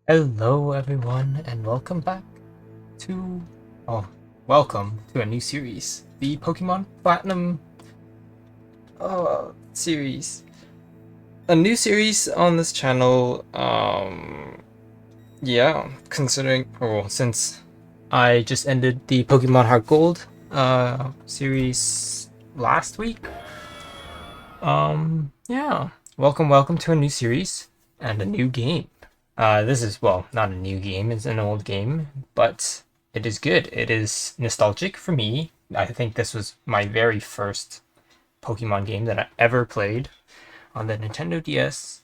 Hello everyone and welcome back to welcome to a new series, the Pokemon Platinum series. A new series on this channel, considering since I just ended the Pokemon Heart Gold series last week. Welcome to a new series and a new game. This is, well, not a new game, it's an old game, but it is good. It is nostalgic for me. I think this was my very first Pokemon game that I ever played on the Nintendo DS.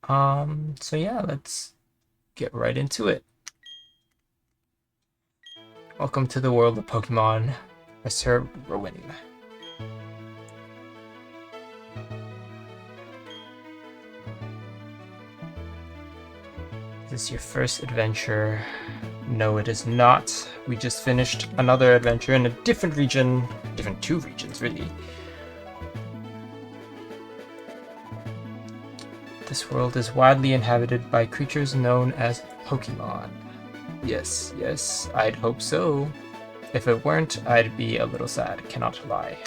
So yeah, let's get right into it. Welcome to the world of Pokemon, Mr. Rowan. Is this your first adventure? No, it is not. We just finished another adventure in a different region. Two regions, really. This world is widely inhabited by creatures known as Pokemon. Yes, I'd hope so. If it weren't, I'd be a little sad, cannot lie.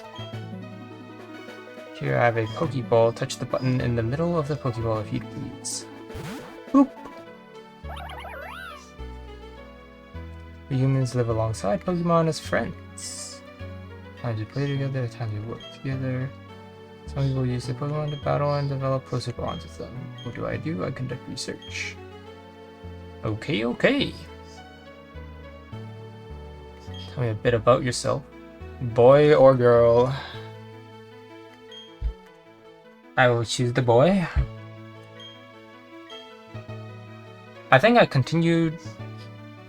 Here I have a Pokeball. Touch the button in the middle of the Pokeball if you please. Boop! We humans live alongside Pokemon as friends. Time to play together, time to work together. Some people use the Pokemon to battle and develop closer bonds with them. What do? I conduct research. Okay. Tell me a bit about yourself. Boy or girl? I will choose the boy. I think I continued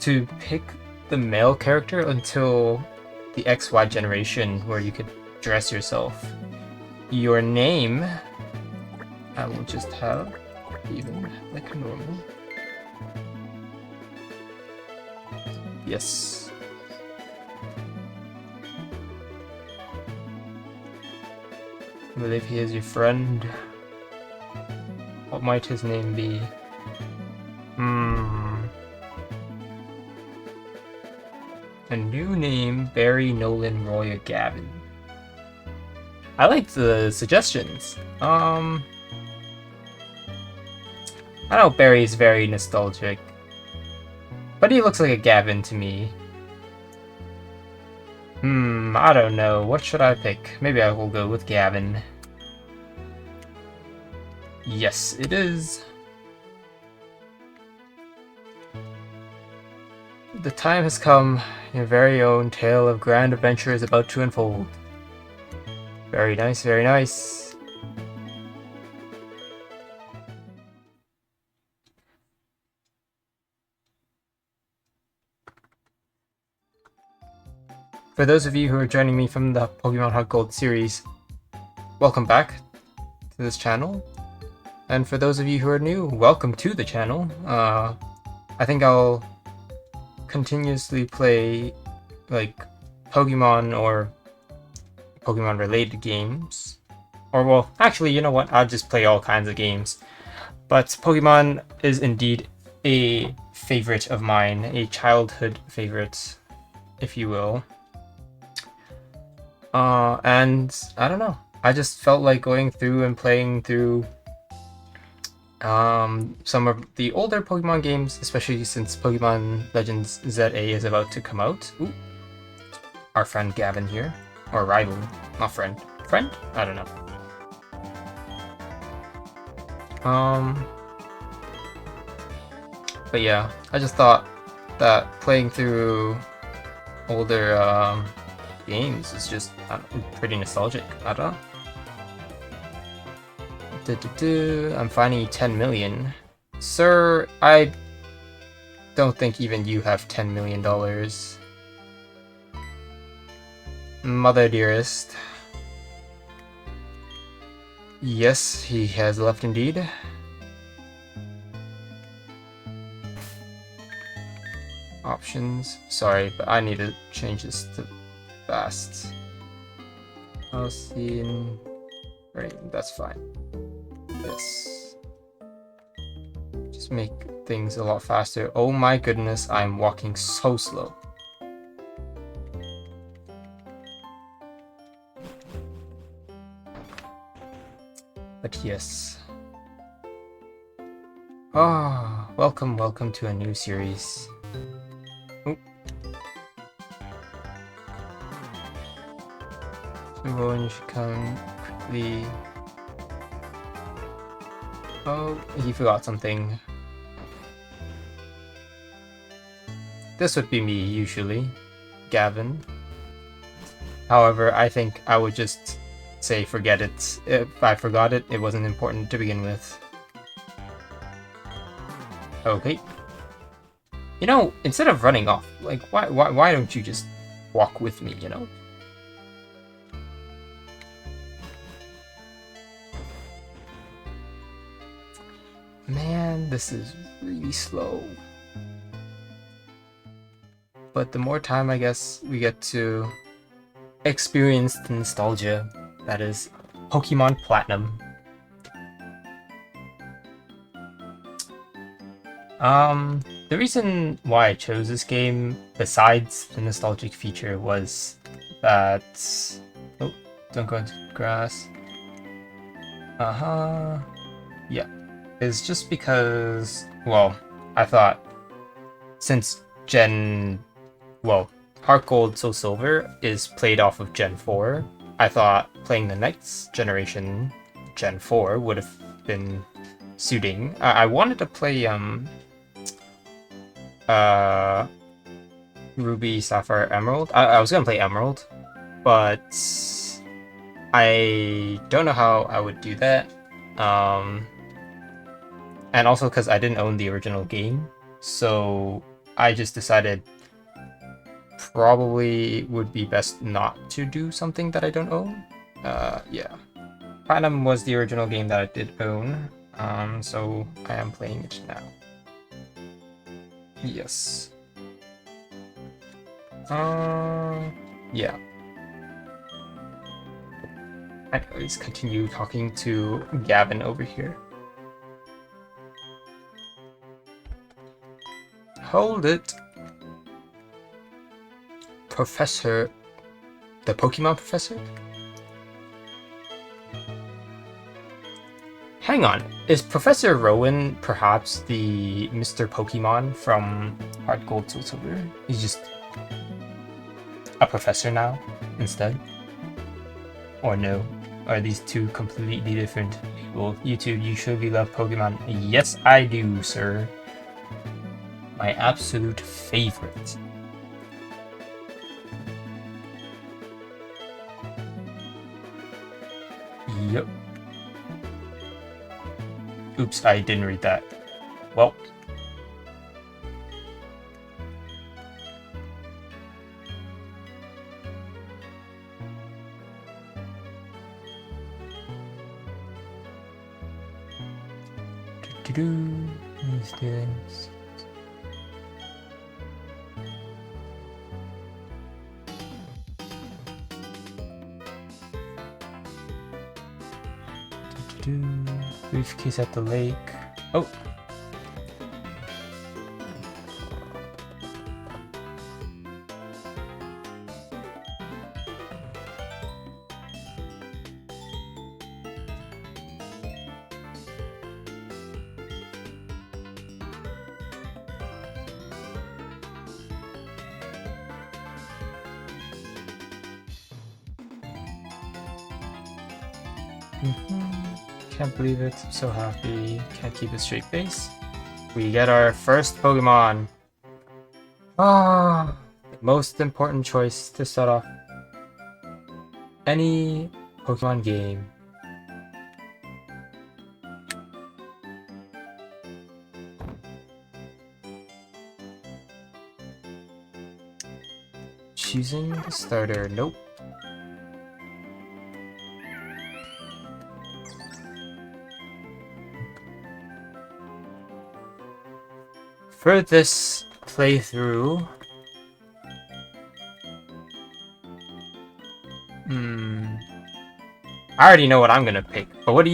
to pick the male character until the XY generation where you could dress yourself. Your name, I will just have even like normal. Yes. I believe he is your friend. What might his name be? A new name, Barry Nolan Roya Gavin. I like the suggestions. I know Barry's very nostalgic, but he looks like a Gavin to me. I don't know. What should I pick? Maybe I will go with Gavin. Yes, it is. The time has come. Your very own tale of grand adventure is about to unfold. Very nice, very nice. For those of you who are joining me from the Pokemon Heart Gold series, welcome back to this channel. And for those of you who are new, welcome to the channel. I think I'll continuously play like Pokemon or Pokemon related games. Or, well, actually, you know what? I'll just play all kinds of games. But Pokemon is indeed a favorite of mine, a childhood favorite, if you will. And I don't know. I just felt like going through and playing through some of the older Pokemon games, especially since Pokemon Legends ZA is about to come out. Ooh. Our friend Gavin here. Or rival. Not friend. Friend? I don't know. But yeah, I just thought that playing through older games is just pretty nostalgic. I don't know. I'm finding you 10 million. Sir, I don't think even you have $10 million. Mother dearest. Yes, he has left indeed. Options. Sorry, but I need to change this to fast. I'll see in... Right, that's fine. Yes. Just make things a lot faster. Oh my goodness, I'm walking so slow. But yes. Ah, welcome to a new series. Oh. Everyone, you should come quickly. Oh, he forgot something. This would be me, usually. Gavin. However, I think I would just say forget it. If I forgot it, it wasn't important to begin with. Okay. You know, instead of running off, like, why don't you just walk with me, you know? Man, this is really slow. But the more time, I guess, we get to experience the nostalgia that is Pokemon Platinum. The reason why I chose this game, besides the nostalgic feature, was that... Oh, don't go into grass. Yeah. Is just because, well, I thought since Heart Gold Soul Silver is played off of Gen 4, I thought playing the next generation, Gen 4, would have been suiting. I wanted to play Ruby, Sapphire, Emerald. I was gonna play Emerald, but I don't know how I would do that. And also because I didn't own the original game, so I just decided probably would be best not to do something that I don't own. Yeah. Platinum was the original game that I did own, so I am playing it now. Yes. Yeah. I always continue talking to Gavin over here. Hold it. Professor... The Pokemon Professor? Hang on, is Professor Rowan perhaps the Mr. Pokemon from Heart Gold Soul Silver? He's just a professor now, instead? Or no? Are these two completely different people? You two, you surely love Pokemon. Yes, I do, sir. My absolute favorite. Yep. Oops, I didn't read that. Well. These things. Briefcase at the lake. Oh! Can't believe it. I'm so happy. Can't keep a straight face. We get our first Pokemon. Ah, most important choice to start off any Pokemon game. Choosing the starter. Nope. For this playthrough, I already know what I'm gonna pick. But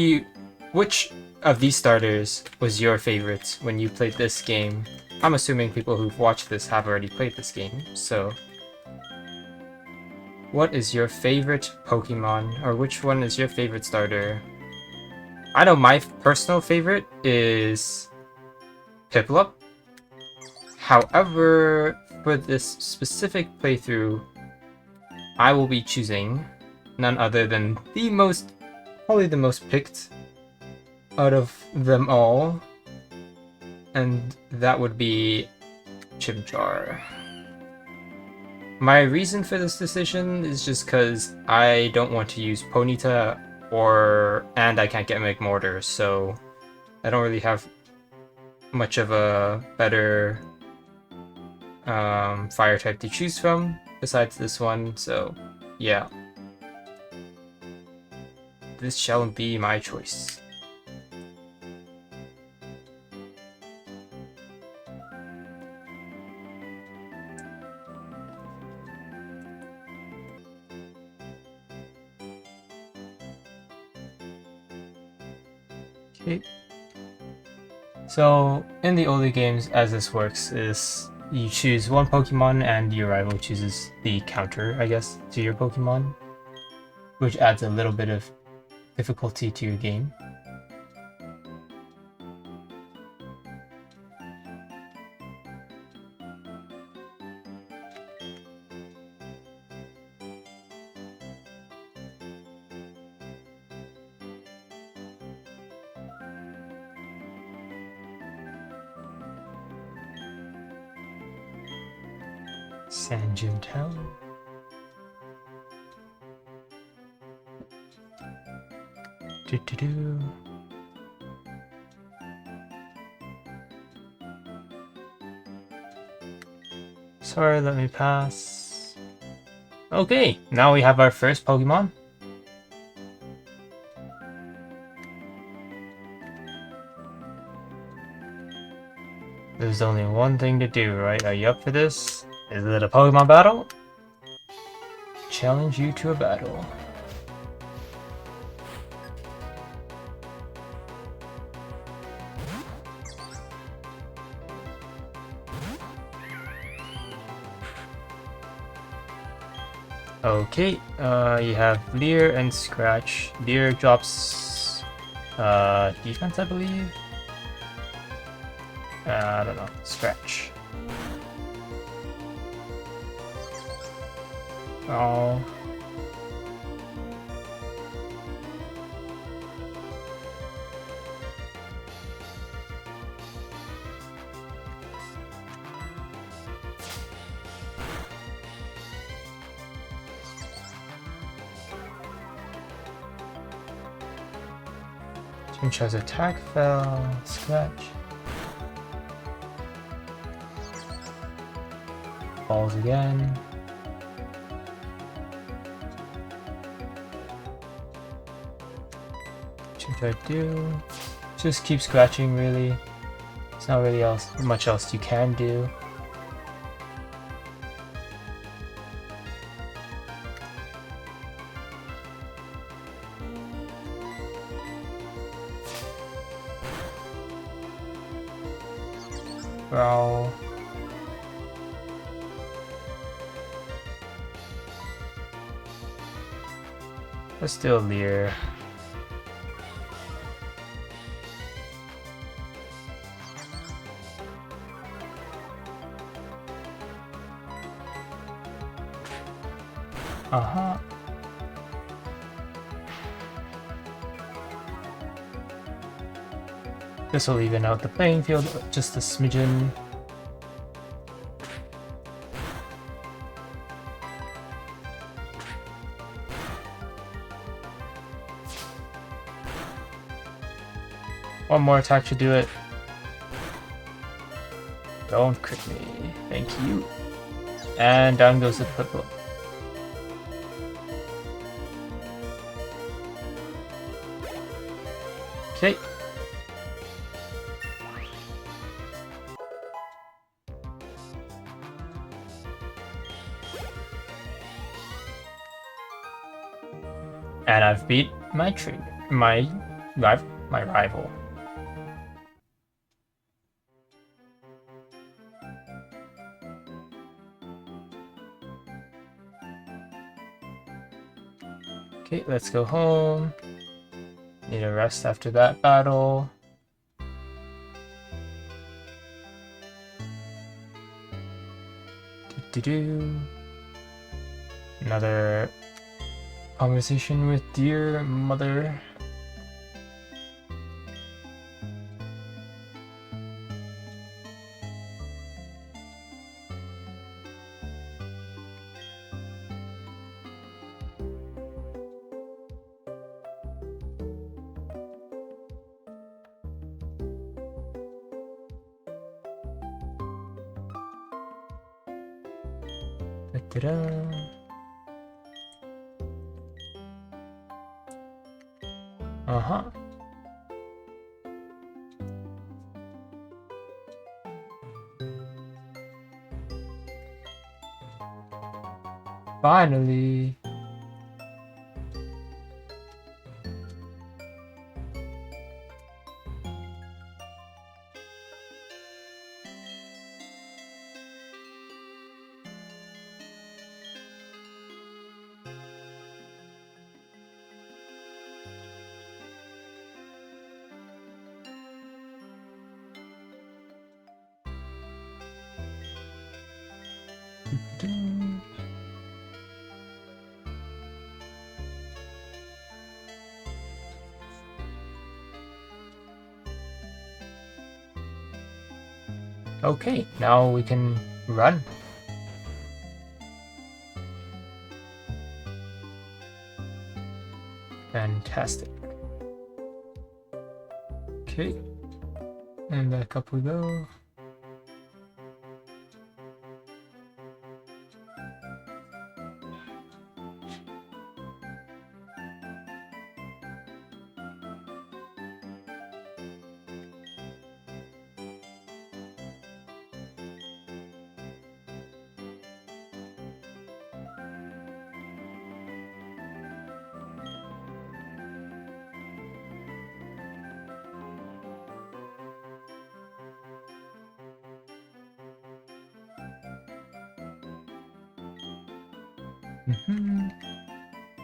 which of these starters was your favorite when you played this game? I'm assuming people who've watched this have already played this game, so... What is your favorite Pokemon, or which one is your favorite starter? I know my personal favorite is Piplup. However, for this specific playthrough, I will be choosing none other than probably the most picked out of them all, and that would be Chimchar. My reason for this decision is just because I don't want to use Ponyta and I can't get Magmortar, so I don't really have much of a better fire type to choose from besides this one, so yeah. This shall be my choice. Okay. So in the older games, as this works, is you choose one Pokemon and your rival chooses the counter, I guess, to your Pokemon, which adds a little bit of difficulty to your game. Sanjin Town. Do. Sorry, let me pass. Okay, now we have our first Pokemon. There's only one thing to do, right? Are you up for this? Is it a Pokemon battle? Challenge you to a battle. Okay, you have Leer and Scratch. Leer drops defense, I believe. I don't know. Scratch. Oh. Chimchar's attack fell. Scratch. Falls again. Chimchar do. Just keep scratching, really. There's not really much else you can do. Growl. Let's do a Leer. Uh-huh. This will even out the playing field just a smidgen. One more attack should do it. Don't crit me. Thank you. And down goes the Piplup. Okay. And I've beat my rival. Okay, let's go home. Need a rest after that battle. Another conversation with dear mother. Uh-huh. Finally. Okay, now we can run. Fantastic. Okay, and back up we go.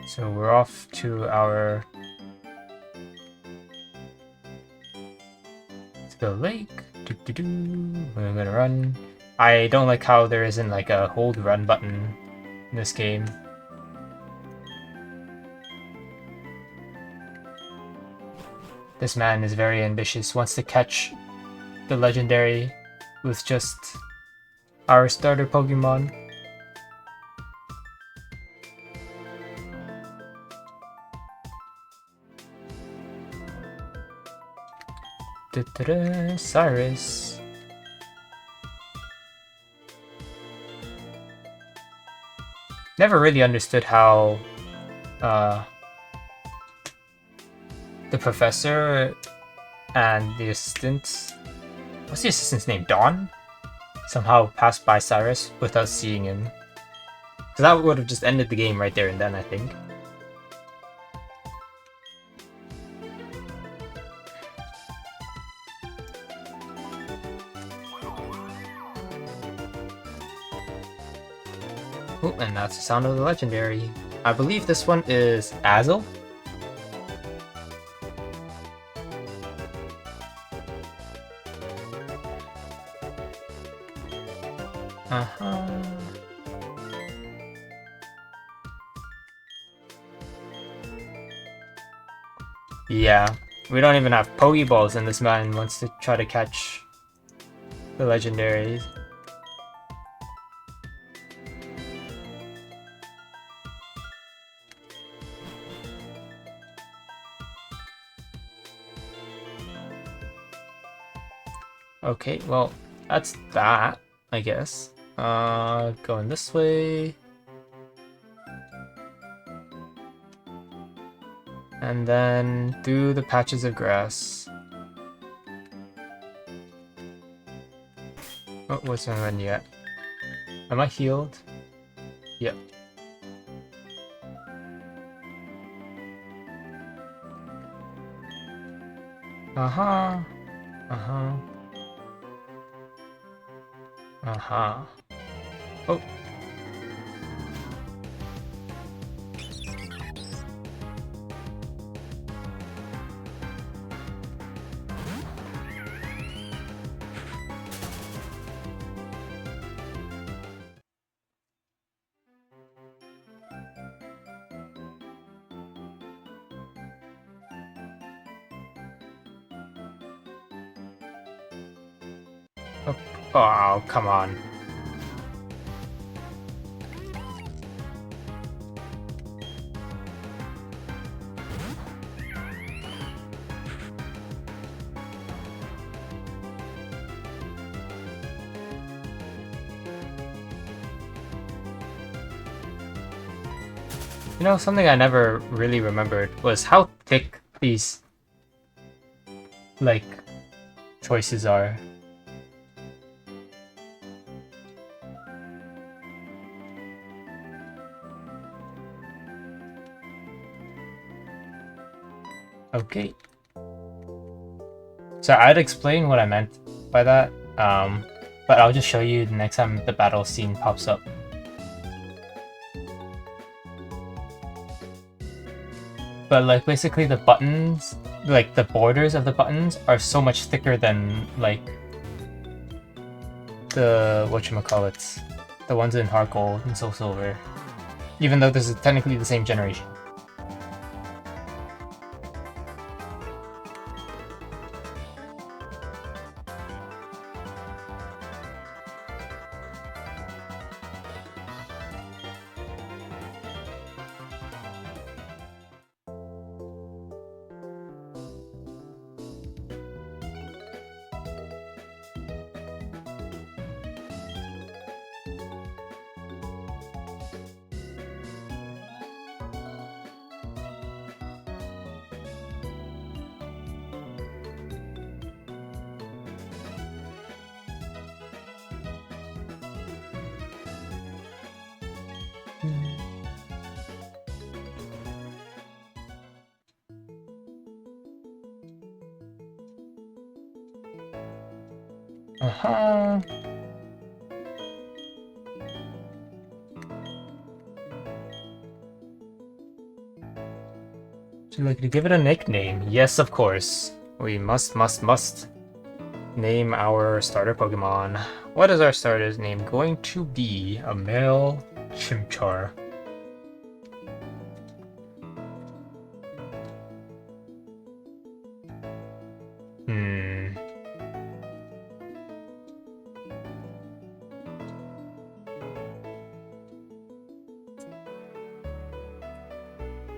So we're off to the lake. We're gonna run. I don't like how there isn't like a hold run button in this game. This man is very ambitious, wants to catch the legendary with just our starter Pokemon. Cyrus. Never really understood how the professor and the assistant, what's the assistant's name? Dawn? Somehow passed by Cyrus without seeing him. So that would have just ended the game right there and then, I think. Oh, and that's the sound of the legendary. I believe this one is Azel. Uh-huh. Yeah, we don't even have Pokeballs and this man wants to try to catch the legendaries. Okay, well, that's that, I guess. Going this way. And then through the patches of grass. Oh, what's my run yet? Am I healed? Yep. Uh-huh. Uh-huh. Uh-huh. Oh. Oh, come on. You know, something I never really remembered was how thick these, like, choices are. Okay. So I'd explain what I meant by that, but I'll just show you the next time the battle scene pops up. But like basically the buttons, like the borders of the buttons are so much thicker than like the whatchamacallits, the ones in Heart Gold and Soul Silver. Even though this is technically the same generation. Uh-huh. Would you like to give it a nickname? Yes, of course. We must name our starter Pokemon. What is our starter's name going to be? A male Chimchar.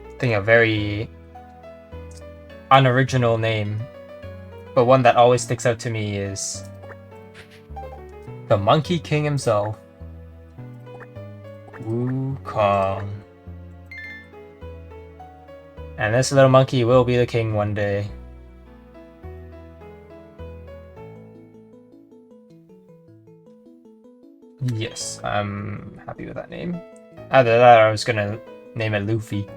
I think a very unoriginal name, but one that always sticks out to me is the Monkey King himself, Wukong. And this little monkey will be the king one day. Yes, I'm happy with that name. Either that or I was gonna name it Luffy.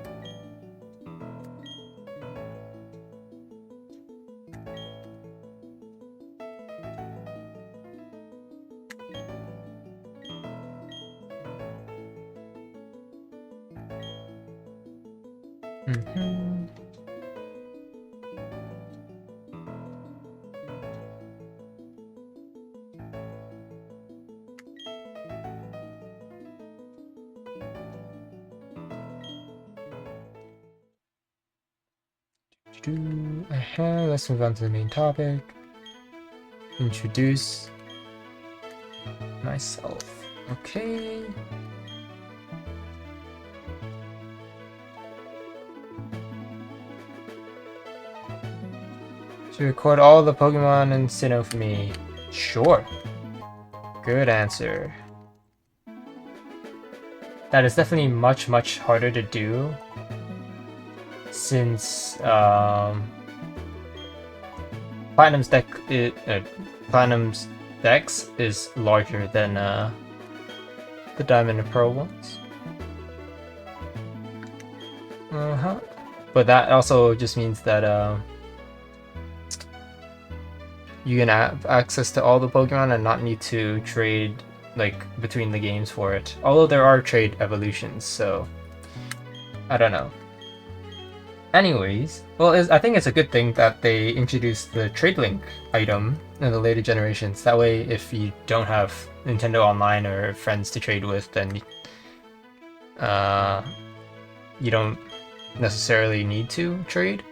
Let's move on to the main topic. Introduce myself. Okay. To record all the Pokemon in Sinnoh for me. Sure. Good answer. That is definitely much harder to do since Platinum's dex is larger than the Diamond and Pearl ones. But that also just means that you can have access to all the Pokemon and not need to trade like between the games for it. Although there are trade evolutions, so I don't know. Anyways, well, I think it's a good thing that they introduced the Trade Link item in the later generations. That way, if you don't have Nintendo Online or friends to trade with, then you don't necessarily need to trade,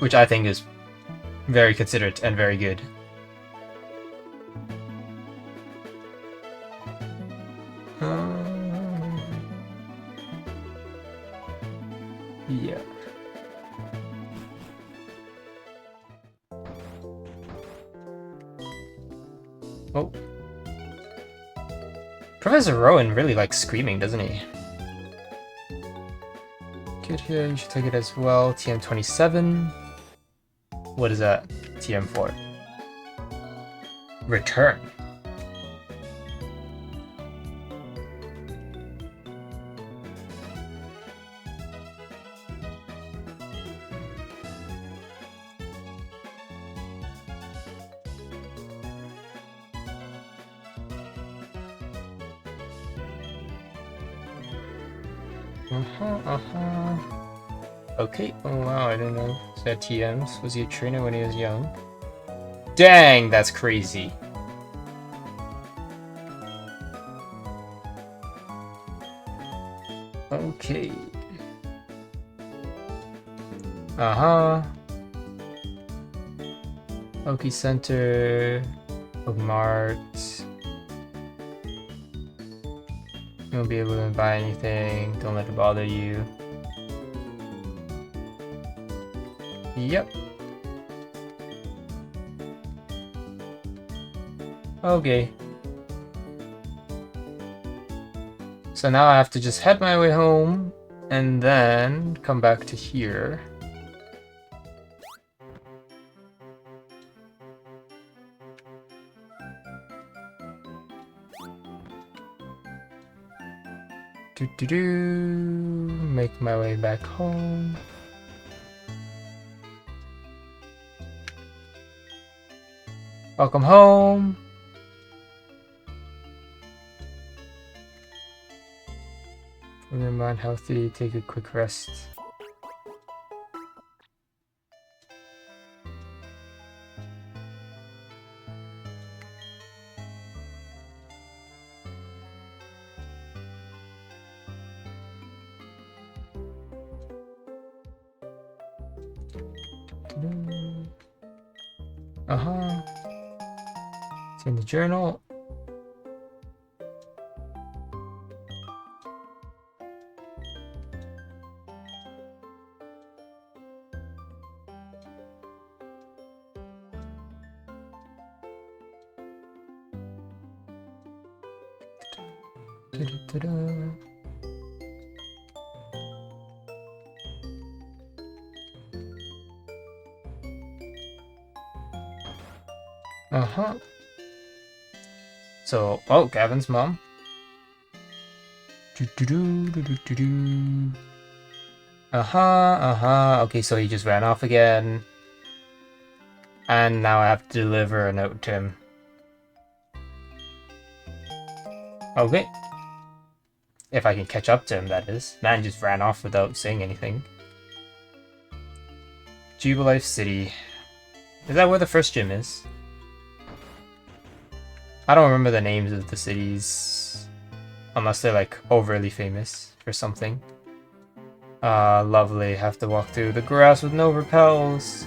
which I think is very considerate and very good. Yeah. Oh. Professor Rowan really likes screaming, doesn't he? Kid here, you should take it as well. TM27. What is that? TM for? Return. Okay, oh wow, I didn't know. Said TMs. Was he a trainer when he was young? Dang, that's crazy. Okay. Poke Center. Bookmarked. You won't be able to buy anything. Don't let it bother you. Yep. Okay. So now I have to just head my way home and then come back to here. Make my way back home. Welcome home. From your mind healthy, take a quick rest. It's in the journal. So, oh, Gavin's mom. Okay, so he just ran off again. And now I have to deliver a note to him. Okay. If I can catch up to him, that is. Man just ran off without saying anything. Jubilife City. Is that where the first gym is? I don't remember the names of the cities. Unless they're like overly famous for something. Lovely. Have to walk through the grass with no repels.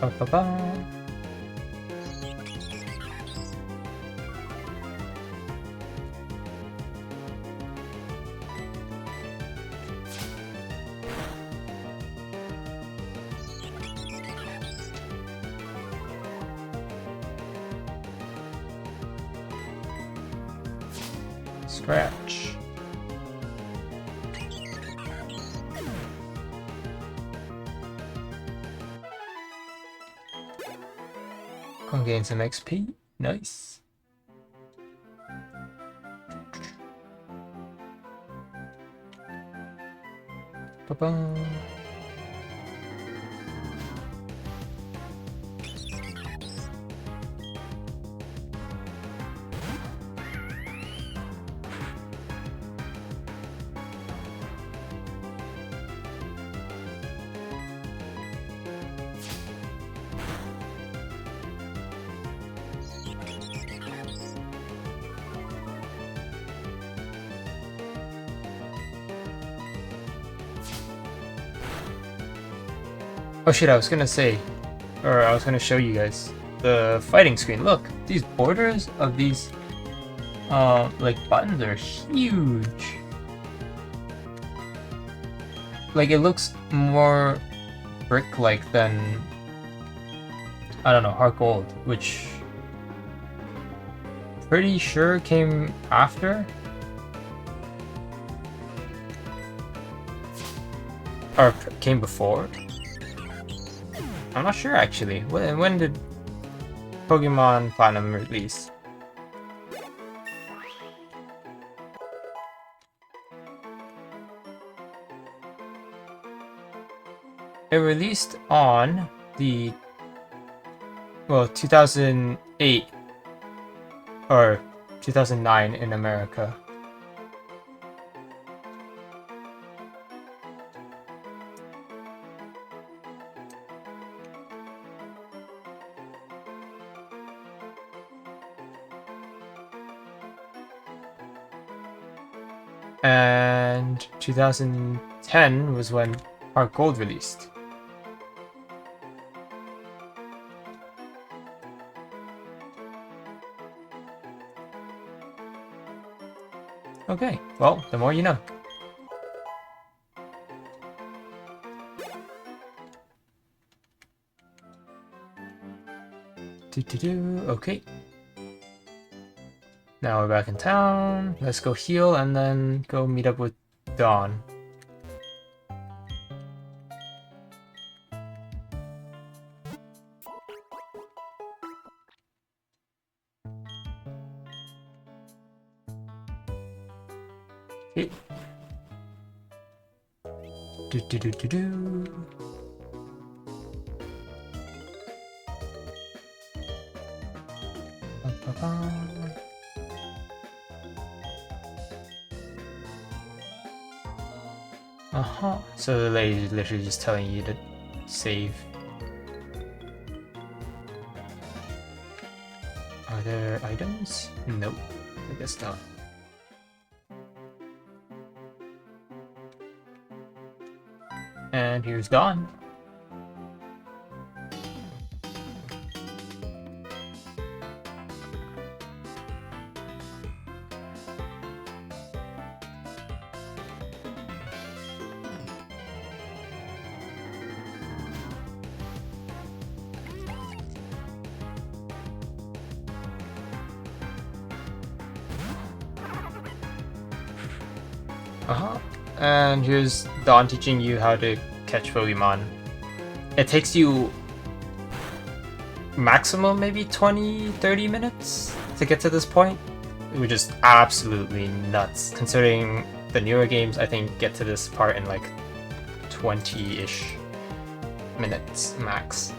Ba-ba-ba. Scratch. Gonna gain some XP. Nice. Ba-ba. Oh shit, I was gonna say, or I was gonna show you guys the fighting screen. Look, these borders of these like buttons are huge. Like it looks more brick-like than, I don't know, Heart Gold, which pretty sure came after. Or came before? I'm not sure actually. When did Pokemon Platinum release? It released on the, well, 2008 or 2009 in America. And 2010 was when Heart Gold released. Okay, well, the more you know. Okay. Now we're back in town. Let's go heal and then go meet up with Dawn. Okay. So the lady is literally just telling you to save. Are there items? Nope. I guess not. And here's Dawn. And here's Dawn teaching you how to catch Pokemon. It takes you maximum maybe 20-30 minutes to get to this point, which is absolutely nuts. Considering the newer games, I think get to this part in like 20-ish minutes max.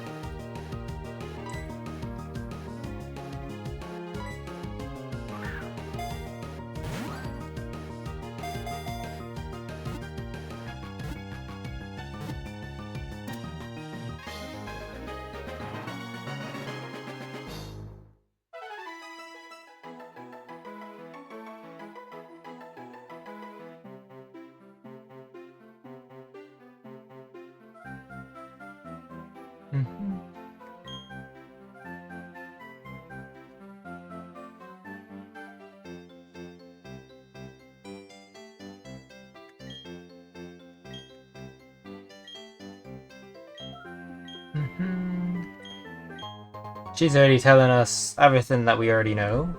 She's already telling us everything that we already know.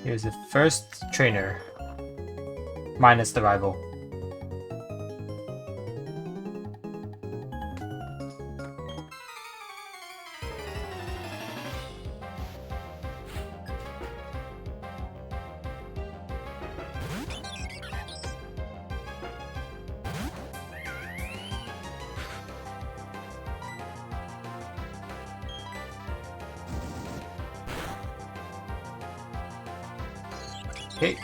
Here's the first trainer, minus the rival. Okay.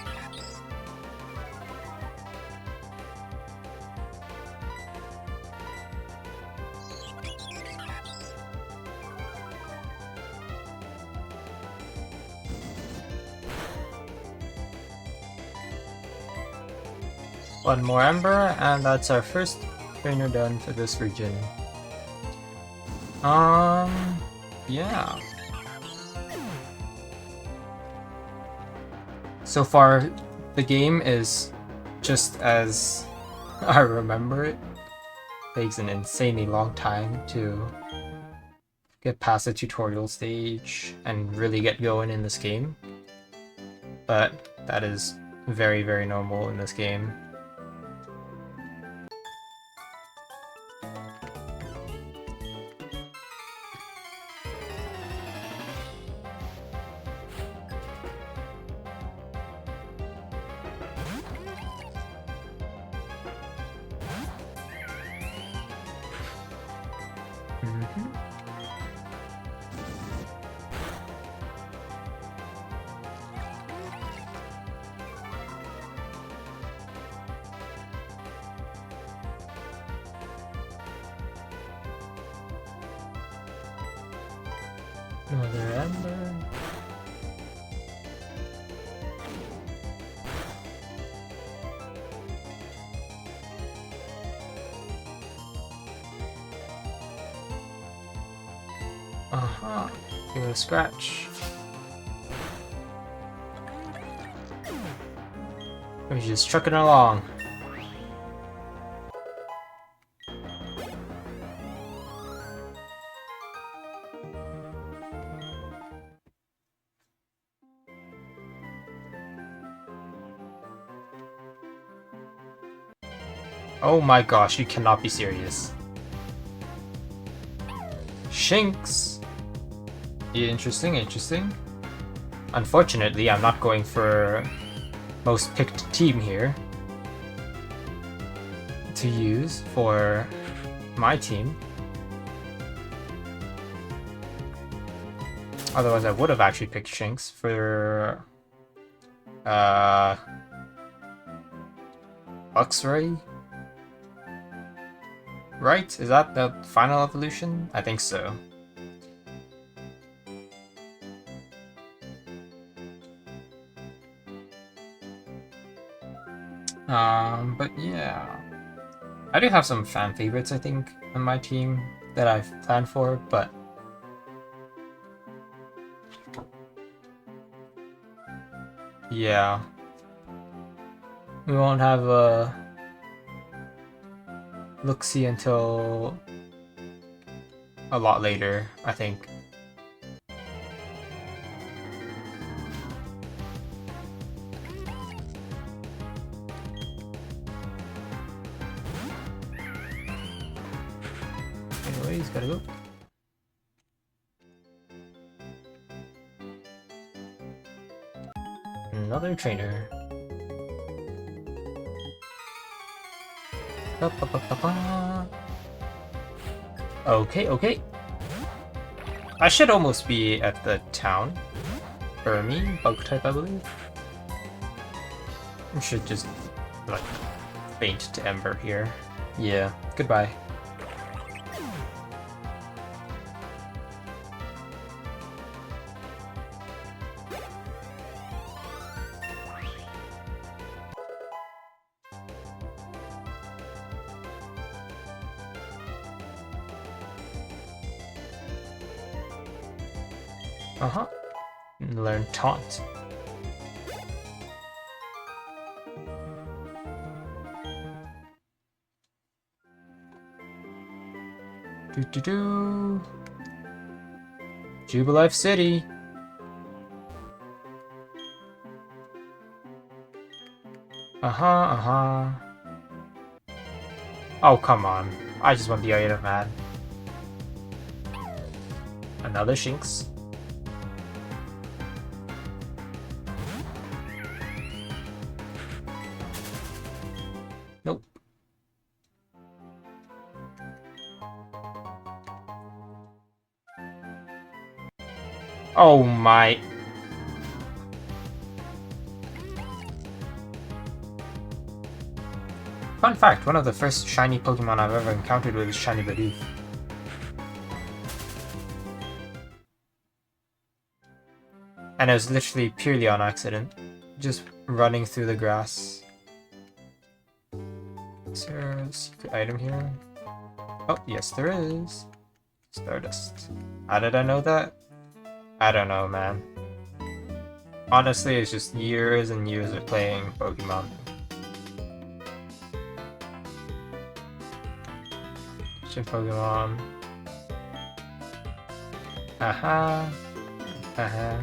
One more Ember, and that's our first trainer done for this region. Yeah. So far, the game is just as I remember it. Takes an insanely long time to get past the tutorial stage and really get going in this game. But that is very, very normal in this game. Another Ember. Give it a scratch. We're just trucking along. Oh my gosh, you cannot be serious. Shinx! Yeah, interesting, interesting. Unfortunately, I'm not going for most picked team here to use for my team. Otherwise, I would have actually picked Shinx for Luxray? Right? Is that the final evolution? I think so. But yeah. I do have some fan favorites, I think, on my team that I've planned for, but yeah. We won't have a look-see until a lot later, I think. Anyways, gotta go. Another trainer. Okay, okay. I should almost be at the town. Ermi, bug type, I believe. I should just, like, faint to Ember here. Yeah, goodbye. Learn Taunt. Jubilife City. Oh, come on. I just want the item, man. Another Shinx. Nope. Oh my. Fun fact, one of the first shiny Pokemon I've ever encountered was Shiny Bidoof. And it was literally purely on accident. Just running through the grass. Is there a secret item here? Oh, yes there is. Stardust. How did I know that? I don't know, man. Honestly, it's just years and years of playing Pokemon. Pokemon. Aha. Aha.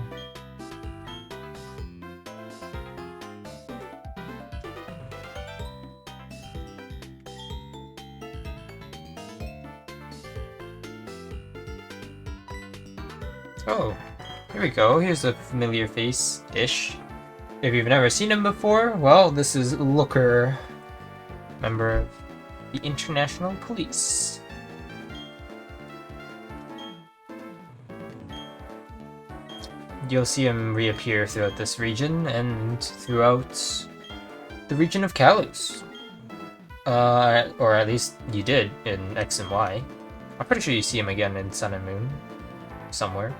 Oh, here we go. Here's a familiar face-ish. If you've never seen him before, well, this is Looker, member of the International Police. You'll see him reappear throughout this region and throughout the region of Kalos. Or at least you did in X and Y. I'm pretty sure you see him again in Sun and Moon somewhere.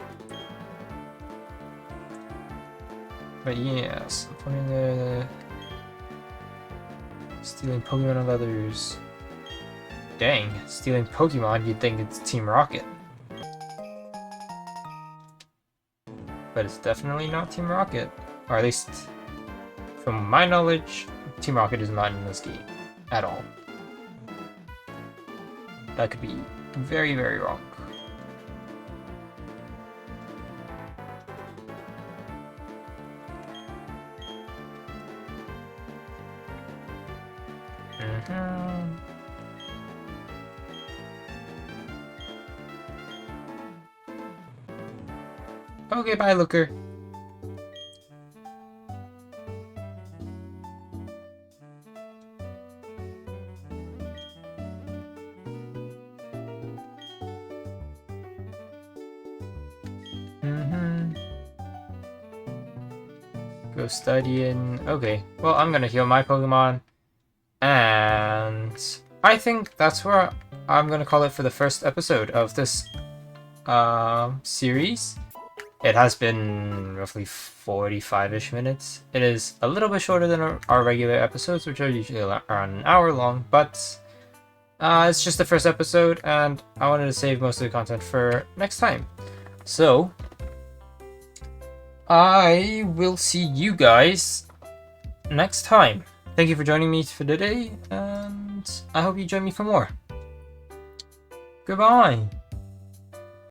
But yes, pointing the stealing Pokemon of others. Dang, stealing Pokemon, you'd think it's Team Rocket. But it's definitely not Team Rocket. Or at least, from my knowledge, Team Rocket is not in this game. At all. That could be very, very wrong. Okay, bye, Looker. Go studying. Okay, well, I'm gonna heal my Pokemon. And I think that's where I'm gonna call it for the first episode of this series. It has been roughly 45-ish minutes. It is a little bit shorter than our regular episodes, which are usually around an hour long, but it's just the first episode, and I wanted to save most of the content for next time. So, I will see you guys next time. Thank you for joining me for today, and I hope you join me for more. Goodbye!